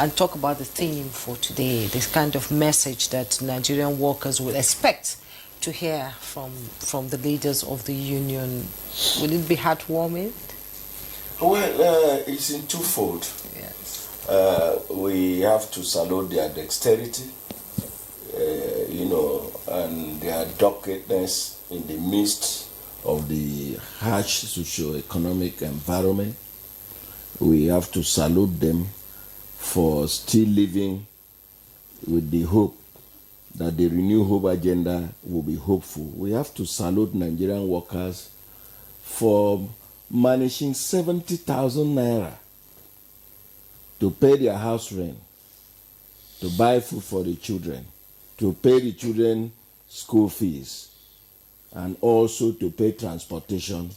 and talk about the theme for today, this kind of message that Nigerian workers will expect to hear from the leaders of the union. Will it be heartwarming? Well, it's in twofold. Yes. We have to salute their dexterity, and their doggedness in the midst of the harsh socio-economic environment. We have to salute them for still living with the hope that the Renew Hope agenda will be hopeful. We have to salute Nigerian workers for managing 70,000 naira to pay their house rent, to buy food for the children, to pay the children school fees, and also to pay transportation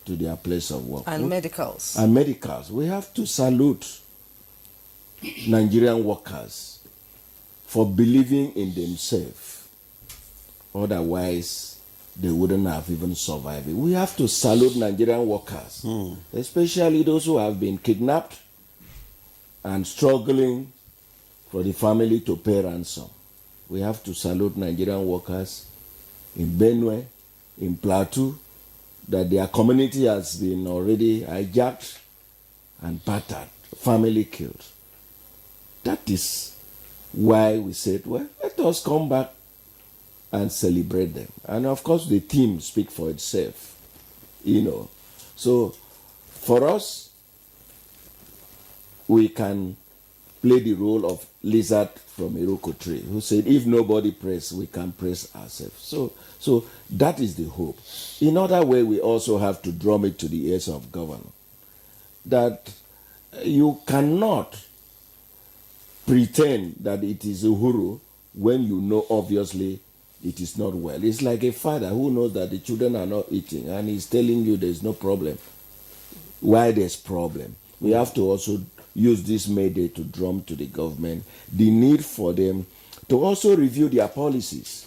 to their place of work. And medicals. And medicals. We have to salute Nigerian workers for believing in themselves. Otherwise, they wouldn't have even survived it. We have to salute Nigerian workers, especially those who have been kidnapped and struggling for the family to pay ransom. We have to salute Nigerian workers in Benue, in Plateau, that their community has been already hijacked and battered, family killed. That is why we said, well, let us come back and celebrate them. And of course, the theme speaks for itself, So for us, we can play the role of lizard from Iroko tree, who said, if nobody prays, we can praise ourselves. So that is the hope. In other way, we also have to drum it to the ears of governor that you cannot pretend that it is Uhuru when you know obviously it is not well. It's like a father who knows that the children are not eating and he's telling you there's no problem. Why there's problem? We have to also use this May Day to drum to the government the need for them to also review their policies,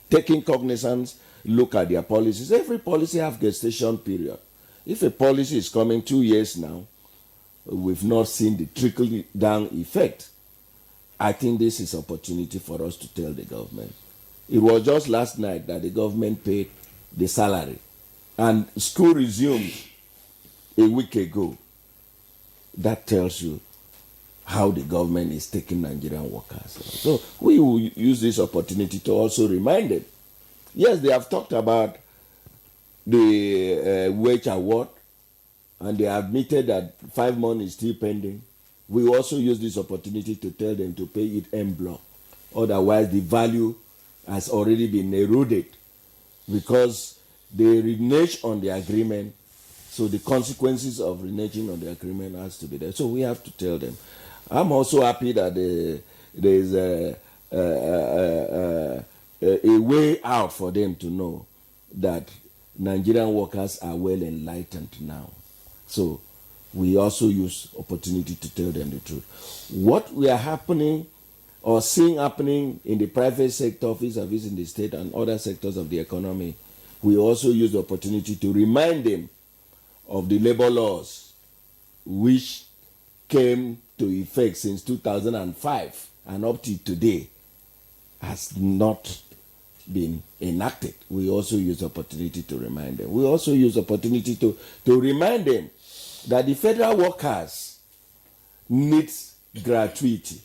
taking cognizance, look at their policies. Every policy has gestation period. If a policy is coming 2 years now, we've not seen the trickle-down effect. I think this is opportunity for us to tell the government. It was just last night that the government paid the salary, and school resumed a week ago. That tells you how the government is taking Nigerian workers. So we will use this opportunity to also remind them. Yes, they have talked about the wage award, and they admitted that 5 months is still pending. We also use this opportunity to tell them to pay it en bloc. Otherwise, the value has already been eroded because they renege on the agreement. So the consequences of reneging on the agreement has to be there. So we have to tell them. I'm also happy that there is a way out for them to know that Nigerian workers are well enlightened now. So we also use opportunity to tell them the truth. What we are happening or seeing happening in the private sector, vis-a-vis in the state and other sectors of the economy, we also use the opportunity to remind them of the labor laws which came to effect since 2005 and up to today has not been enacted. We also use opportunity to remind them. We also use opportunity to remind them that the federal workers need gratuity,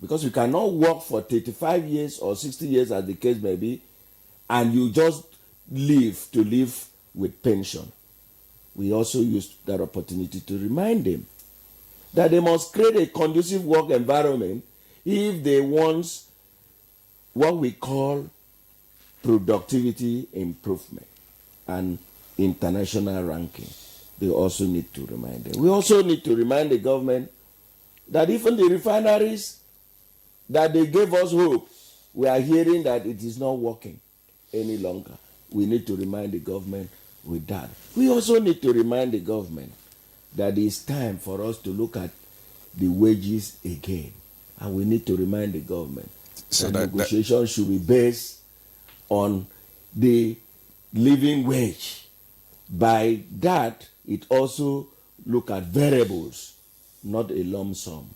because you cannot work for 35 years or 60 years as the case may be and you just live with pension. We also use that opportunity to remind them that they must create a conducive work environment if they want what we call productivity improvement and international ranking. They also need to remind them. We also need to remind the government that even the refineries that they gave us hope, we are hearing that it is not working any longer. We need to remind the government with that. We also need to remind the government that it's time for us to look at the wages again. And we need to remind the government that negotiations should be based on the living wage. By that, it also look at variables, not a lump sum.